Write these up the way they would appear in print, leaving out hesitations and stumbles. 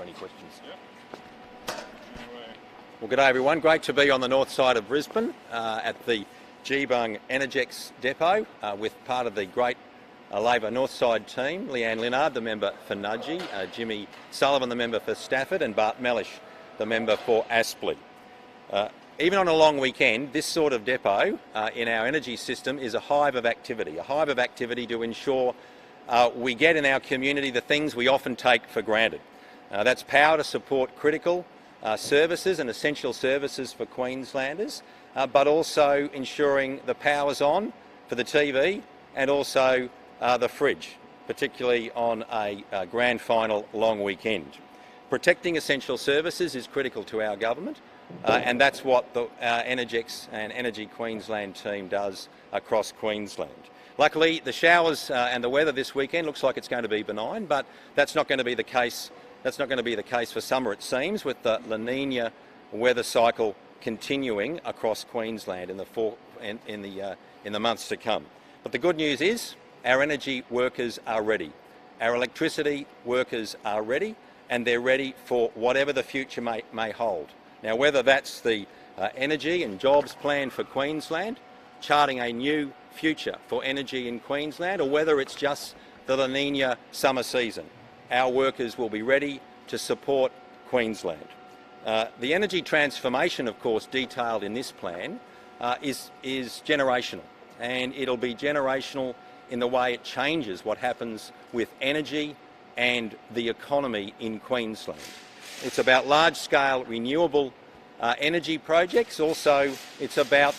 answer any questions. Yep. Anyway. Well, g'day everyone. Great to be on the north side of Brisbane at the Geebung Energex depot with part of the great Labor North Side team, Leanne Linnard, the member for Nudgee, Jimmy Sullivan, the member for Stafford, and Bart Mellish, the member for Aspley. Even on a long weekend, this sort of depot in our energy system is a hive of activity to ensure we get in our community the things we often take for granted. That's power to support critical services and essential services for Queenslanders, but also ensuring the power's on for the TV and also the fridge, particularly on a grand final long weekend. Protecting essential services is critical to our government, and that's what the Energex and Energy Queensland team does across Queensland. Luckily, the showers and the weather this weekend looks like it's going to be benign, but that's not going to be the case. That's not going to be the case for summer, it seems, with the La Nina weather cycle continuing across Queensland in the months to come. But the good news is our energy workers are ready. Our electricity workers are ready, and they're ready for whatever the future may hold. Now, whether that's the energy and jobs plan for Queensland, charting a new future for energy in Queensland, or whether it's just the La Nina summer season, our workers will be ready to support Queensland. The energy transformation, of course, detailed in this plan is generational, and it'll be generational in the way it changes what happens with energy and the economy in Queensland. It's about large-scale renewable energy projects. Also, it's about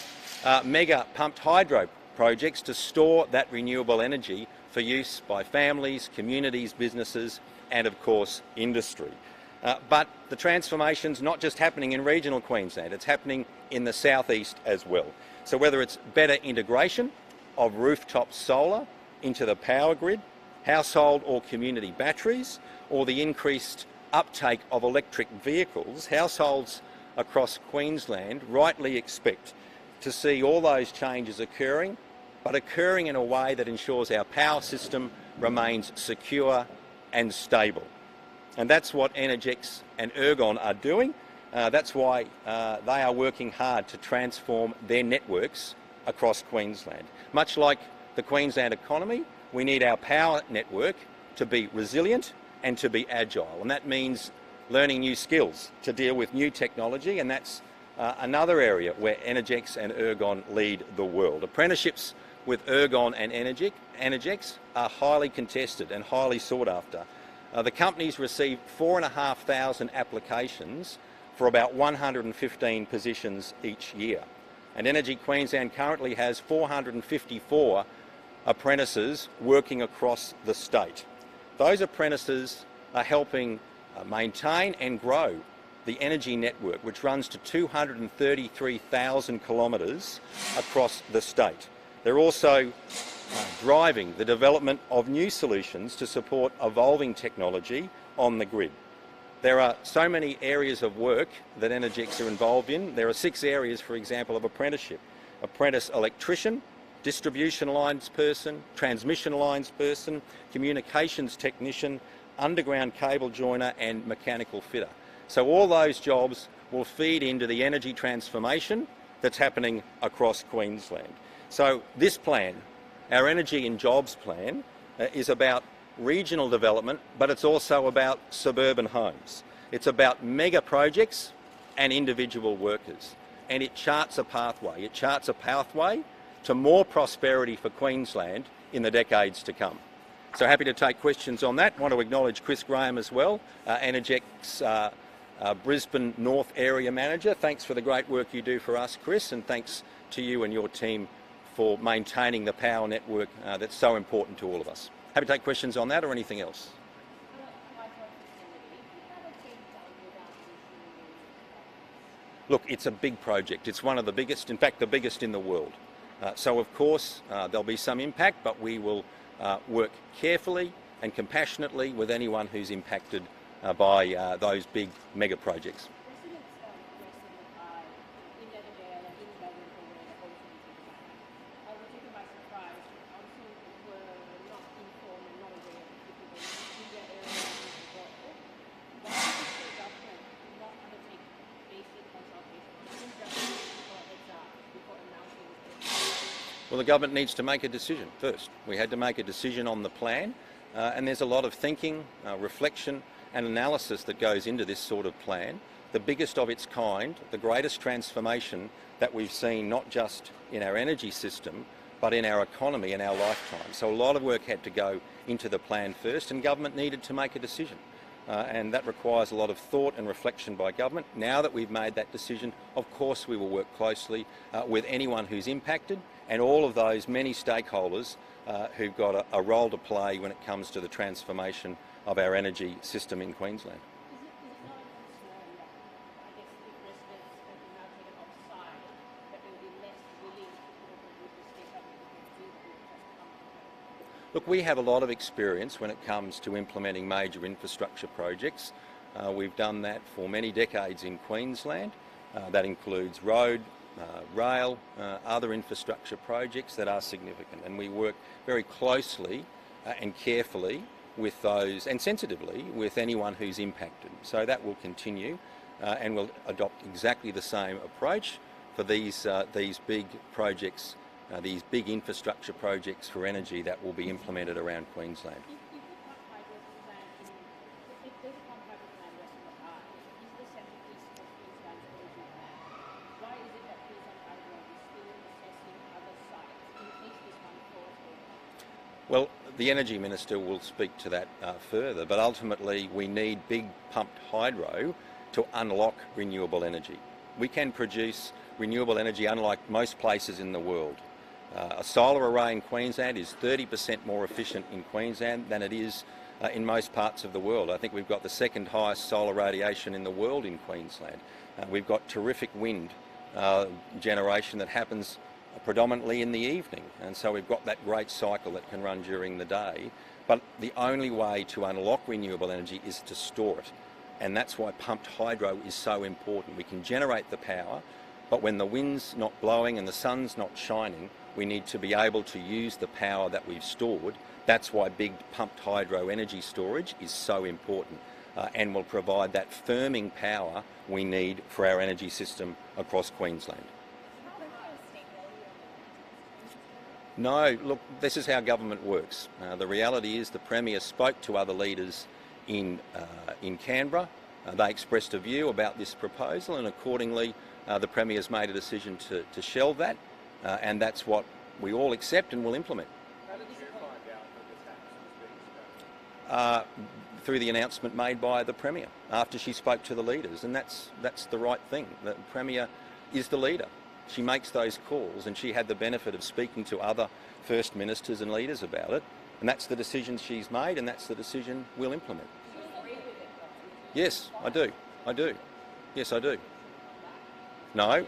mega pumped hydro projects to store that renewable energy for use by families, communities, businesses, and of course industry. But the transformation's not just happening in regional Queensland, it's happening in the southeast as well. So whether it's better integration of rooftop solar into the power grid, household or community batteries, or the increased uptake of electric vehicles, households across Queensland rightly expect to see all those changes occurring, but occurring in a way that ensures our power system remains secure and stable. And that's what Energex and Ergon are doing. That's why they are working hard to transform their networks across Queensland. Much like the Queensland economy, we need our power network to be resilient and to be agile. And that means learning new skills to deal with new technology, and that's another area where Energex and Ergon lead the world. Apprenticeships with Ergon and Energex are highly contested and highly sought after. The companies receive 4,500 applications for about 115 positions each year. And Energy Queensland currently has 454 apprentices working across the state. Those apprentices are helping maintain and grow the energy network, which runs to 233,000 kilometres across the state. They're also driving the development of new solutions to support evolving technology on the grid. There are so many areas of work that Energex are involved in. There are 6 areas, for example, of apprenticeship. Apprentice electrician, distribution lines person, transmission lines person, communications technician, underground cable joiner and mechanical fitter. So all those jobs will feed into the energy transformation that's happening across Queensland. So this plan, our energy and jobs plan, is about regional development, but it's also about suburban homes. It's about mega projects and individual workers. And it charts a pathway. It charts a pathway to more prosperity for Queensland in the decades to come. So happy to take questions on that. Want to acknowledge Chris Graham as well, Energex Brisbane North Area Manager. Thanks for the great work you do for us, Chris, and thanks to you and your team for maintaining the power network that's so important to all of us. Happy to take questions on that or anything else. Look, it's a big project. It's one of the biggest, in fact, the biggest in the world. So, of course, there'll be some impact, but we will work carefully and compassionately with anyone who's impacted by those big mega projects. Well, the government needs to make a decision first. We had to make a decision on the plan, and there's a lot of thinking, reflection and analysis that goes into this sort of plan. The biggest of its kind, the greatest transformation that we've seen not just in our energy system, but in our economy in our lifetime. So a lot of work had to go into the plan first, and government needed to make a decision. And that requires a lot of thought and reflection by government. Now that we've made that decision, of course we will work closely with anyone who's impacted and all of those many stakeholders who've got a role to play when it comes to the transformation of our energy system in Queensland. Look, we have a lot of experience when it comes to implementing major infrastructure projects. We've done that for many decades in Queensland. That includes road, rail, other infrastructure projects that are significant, and we work very closely and carefully with those, and sensitively, with anyone who's impacted. So that will continue, and we'll adopt exactly the same approach for these big projects, these big infrastructure projects for energy that will be implemented around Queensland. Well, the Energy Minister will speak to that further, but ultimately we need big pumped hydro to unlock renewable energy. We can produce renewable energy unlike most places in the world. A solar array in Queensland is 30% more efficient in Queensland than it is in most parts of the world. I think we've got the second highest solar radiation in the world in Queensland. We've got terrific wind generation that happens predominantly in the evening, and so we've got that great cycle that can run during the day. But the only way to unlock renewable energy is to store it, and that's why pumped hydro is so important. We can generate the power, but when the wind's not blowing and the sun's not shining, we need to be able to use the power that we've stored. That's why big pumped hydro energy storage is so important, and will provide that firming power we need for our energy system across Queensland. No, look, this is how government works. The reality is the Premier spoke to other leaders in Canberra. They expressed a view about this proposal, and accordingly the Premier's made a decision to shelve that, and that's what we all accept and will implement. How did you find out that the tax was being scrapped? Through the announcement made by the Premier after she spoke to the leaders, and that's the right thing. The Premier is the leader. She makes those calls, and she had the benefit of speaking to other First Ministers and leaders about it, and that's the decision she's made, and that's the decision we'll implement. Yes, I do. Yes, I do. No,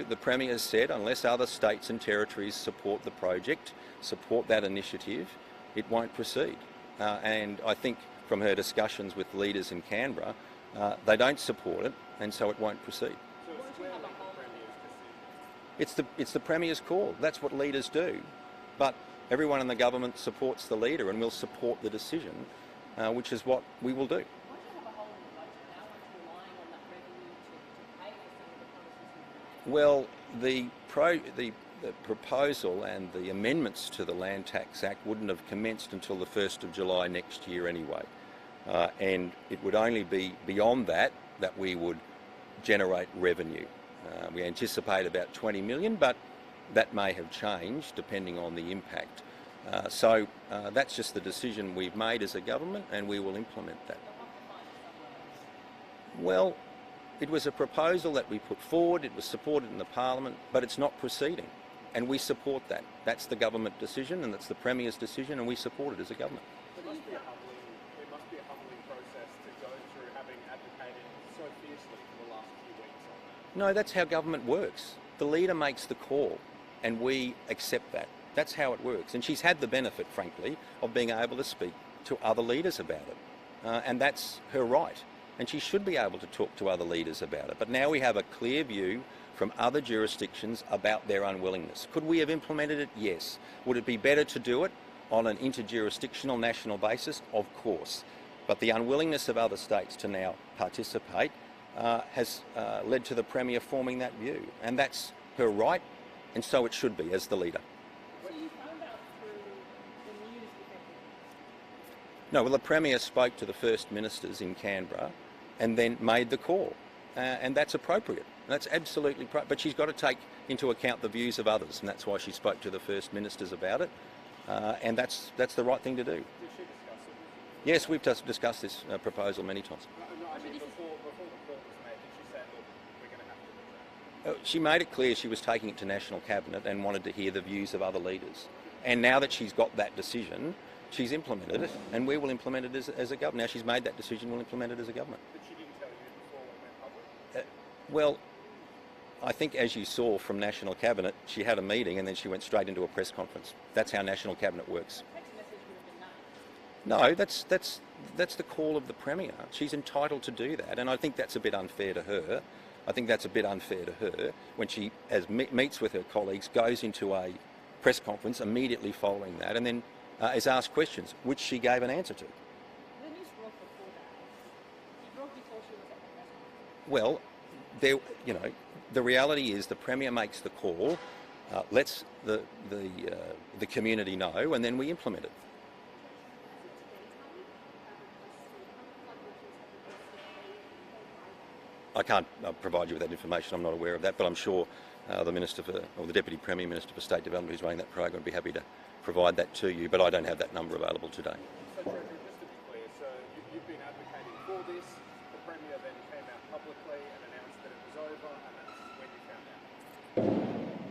the Premier has said unless other states and territories support the project, support that initiative, it won't proceed. And I think from her discussions with leaders in Canberra, they don't support it, and so it won't proceed. It's the Premier's call. That's what leaders do. But everyone in the government supports the leader and will support the decision, which is what we will do. Well, the proposal and the amendments to the Land Tax Act wouldn't have commenced until the 1st of July next year anyway. And it would only be beyond that we would generate revenue. We anticipate about 20 million, but that may have changed depending on the impact. So that's just the decision we've made as a government, and we will implement that. Well, it was a proposal that we put forward, it was supported in the Parliament, but it's not proceeding, and we support that. That's the government decision, and that's the Premier's decision, and we support it as a government. It must be a humbling process to go through, having advocated so fiercely for the last few weeks on that. No, that's how government works. The leader makes the call, and we accept that. That's how it works. And she's had the benefit, frankly, of being able to speak to other leaders about it. And that's her right. And she should be able to talk to other leaders about it. But now we have a clear view from other jurisdictions about their unwillingness. Could we have implemented it? Yes. Would it be better to do it on an interjurisdictional national basis? Of course. But the unwillingness of other states to now participate has led to the Premier forming that view. And that's her right, and so it should be as the leader. So you found out through the news effectively? No, well, the Premier spoke to the First Ministers in Canberra and then made the call, and that's appropriate. That's absolutely but she's got to take into account the views of others, and that's why she spoke to the First Ministers about it, and that's the right thing to do. Did she discuss it? Yes, we've just discussed this proposal many times. No, I mean before the call was made, did she say, look, we're going to have to do that? She made it clear she was taking it to National Cabinet and wanted to hear the views of other leaders. And now that she's got that decision, she's implemented it, and we will implement it as a government. Now she's made that decision, we'll implement it as a government. But she didn't tell you before it went public? Well, I think as you saw from National Cabinet, she had a meeting and then she went straight into a press conference. That's how National Cabinet works. Text message would have been nice. No, that's the call of the Premier. She's entitled to do that, and I think that's a bit unfair to her. I think that's a bit unfair to her when she meets with her colleagues, goes into a press conference immediately following that, and then is asked questions, which she gave an answer to. The news broke before that. It broke before she was at the press conference. Well, the reality is the Premier makes the call, lets the community know, and then we implement it. I can't provide you with that information. I'm not aware of that, but I'm sure the Deputy Premier Minister for State Development, who's running that program, would be happy to provide that to you. But I don't have that number available today. So, Treasurer, just to be clear, so you've been advocating for this. The Premier then came out publicly and announced that it was over, and that's when you found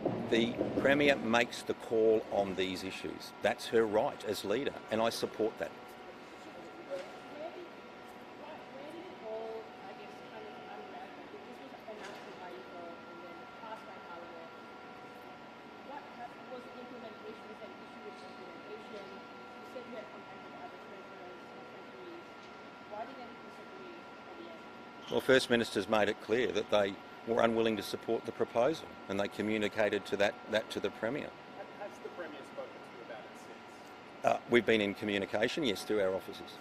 out. The Premier makes the call on these issues. That's her right as leader, and I support that. Where did it all, I guess, kind of unravel? This was announced by you and then passed by Parliament. What was the implementation? Was there an issue with implementation? You said you had contacted other treasurers or treasuries. Why did they disagree at the end? Well, First Minister's made it clear that they were unwilling to support the proposal, and they communicated to that to the Premier. Has the Premier spoken to you about it since? We've been in communication, yes, through our offices.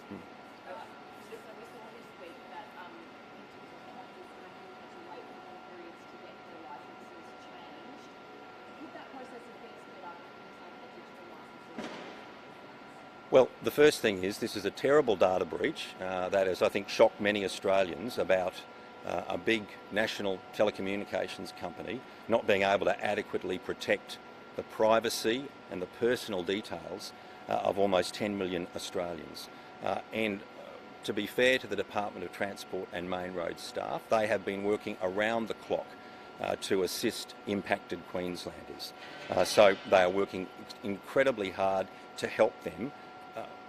Well, the first thing is this is a terrible data breach that has, I think, shocked many Australians about a big national telecommunications company not being able to adequately protect the privacy and the personal details of almost 10 million Australians. And to be fair to the Department of Transport and Main Roads staff, they have been working around the clock to assist impacted Queenslanders. So they are working incredibly hard to help them.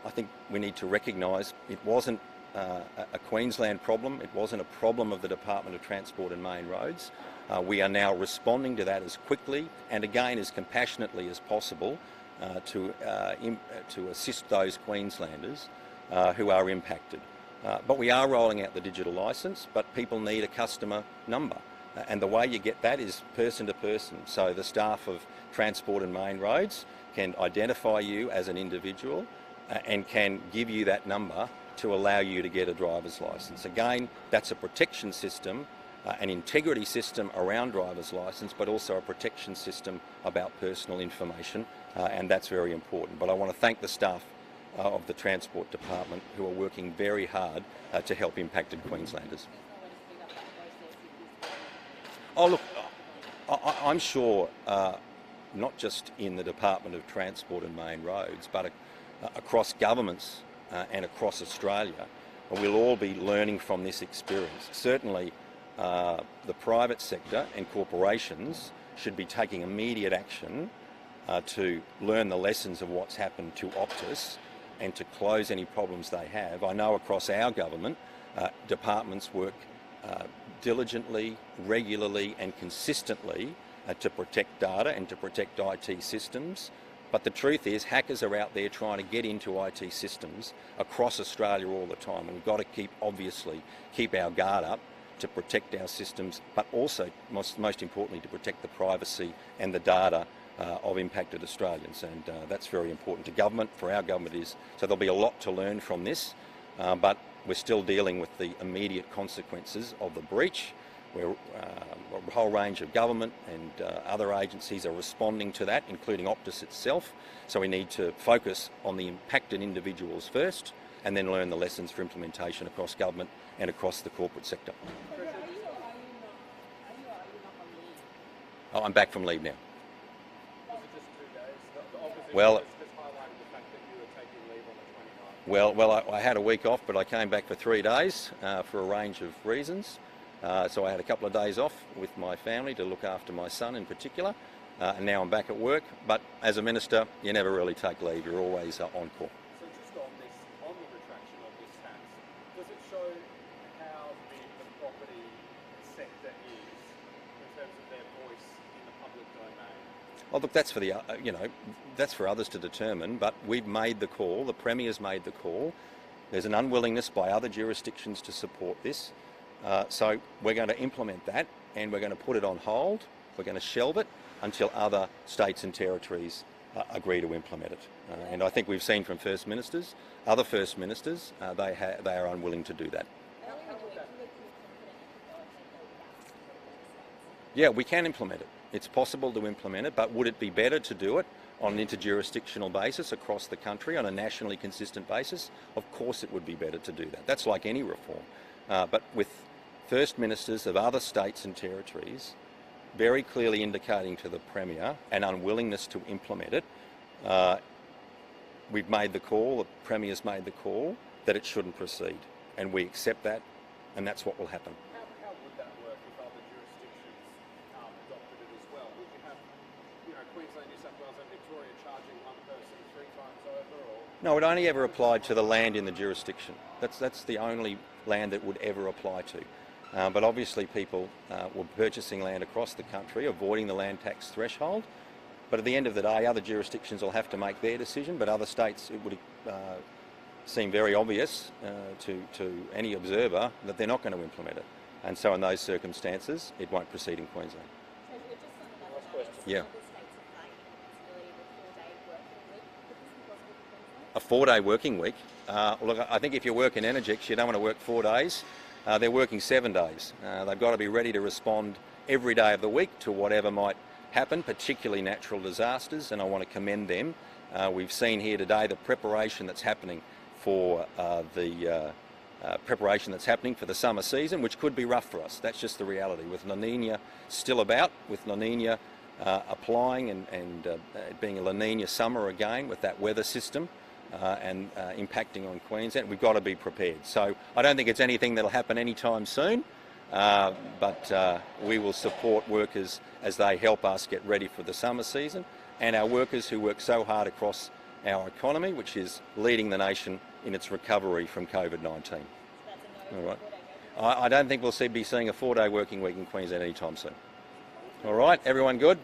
I think we need to recognise it wasn't a Queensland problem, it wasn't a problem of the Department of Transport and Main Roads. We are now responding to that as quickly and again as compassionately as possible to assist those Queenslanders who are impacted. But we are rolling out the digital licence, but people need a customer number. And the way you get that is person to person. So the staff of Transport and Main Roads can identify you as an individual and can give you that number to allow you to get a driver's licence. Again, that's a protection system, an integrity system around driver's licence, but also a protection system about personal information, and that's very important. But I want to thank the staff of the Transport Department who are working very hard to help impacted Queenslanders. Oh look, I'm sure not just in the Department of Transport and Main Roads, but across governments and across Australia, we'll all be learning from this experience. Certainly the private sector and corporations should be taking immediate action to learn the lessons of what's happened to Optus and to close any problems they have. I know across our government, departments work diligently, regularly and consistently to protect data and to protect IT systems. But the truth is, hackers are out there trying to get into IT systems across Australia all the time, and we've got to keep our guard up to protect our systems, but also, most importantly, to protect the privacy and the data of impacted Australians, and that's very important to government. For our government is so there'll be a lot to learn from this, but we're still dealing with the immediate consequences of the breach, where a whole range of government and other agencies are responding to that, including Optus itself. So we need to focus on the impacted individuals first and then learn the lessons for implementation across government and across the corporate sector. So are you or are you not on leave? Oh, I'm back from leave now. Was it just 2 days? The opposition Well, has highlighted the fact that you were taking leave on the 29th. Well, I had a week off, but I came back for 3 days for a range of reasons. So I had a couple of days off with my family to look after my son in particular, and now I'm back at work. But as a minister, you never really take leave, you're always on call. So just on the retraction of this tax, does it show how big the property sector is in terms of their voice in the public domain? Well, look, that's for the that's for others to determine. But we've made the call. The Premier's made the call. There's an unwillingness by other jurisdictions to support this. So we're going to implement that, and we're going to put it on hold. We're going to shelve it until other states and territories agree to implement it. And I think we've seen from First Ministers, other First Ministers, they are unwilling to do that. Yeah, we can implement it. It's possible to implement it, but would it be better to do it on an interjurisdictional basis across the country on a nationally consistent basis? Of course it would be better to do that. That's like any reform. But with First Ministers of other states and territories very clearly indicating to the Premier an unwillingness to implement it, we've made the call, the Premier's made the call that it shouldn't proceed. And we accept that, and that's what will happen. How would that work if other jurisdictions adopted it as well? Would you have, Queensland, New South Wales and Victoria charging one person 3 times over, or? No, it only ever applied to the land in the jurisdiction. That's the only land that would ever apply to. But obviously people were purchasing land across the country, avoiding the land tax threshold. But at the end of the day, other jurisdictions will have to make their decision, but other states, it would seem very obvious to any observer that they're not going to implement it. And so in those circumstances, it won't proceed in Queensland. So just on Last another question. note, Yeah. other states are flagging the possibility of a 4-day working week. Would this be possible for Queensland? A 4-day working week. Look, I think if you work in Energex, you don't want to work 4 days. They're working 7 days. They've got to be ready to respond every day of the week to whatever might happen, particularly natural disasters, and I want to commend them. We've seen here today the preparation that's happening for the summer season, which could be rough for us. That's just the reality. With La Nina still about, with La Nina applying and being a La Nina summer again with that weather system, and impacting on Queensland, we've got to be prepared. So I don't think it's anything that'll happen anytime soon, but we will support workers as they help us get ready for the summer season, and our workers who work so hard across our economy, which is leading the nation in its recovery from COVID-19. So that's a no All for right. 4-day working week. I don't think we'll be seeing a 4-day working week in Queensland anytime soon. All right, everyone good?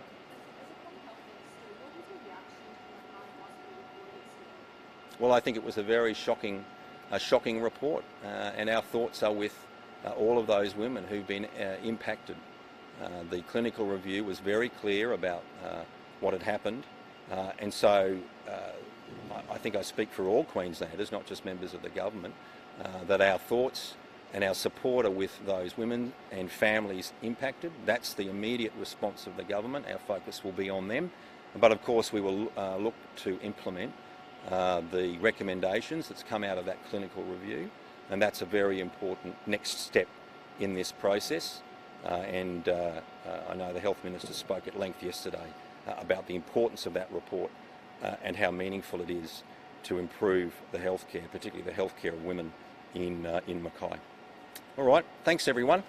Well, I think it was a very shocking report, and our thoughts are with all of those women who've been impacted. The clinical review was very clear about what had happened, and so I think I speak for all Queenslanders, not just members of the government, that our thoughts and our support are with those women and families impacted. That's the immediate response of the government. Our focus will be on them, but of course we will look to implement the recommendations that's come out of that clinical review, and that's a very important next step in this process. And I know the Health Minister spoke at length yesterday about the importance of that report and how meaningful it is to improve the healthcare, particularly the healthcare of women in Mackay. All right, thanks everyone.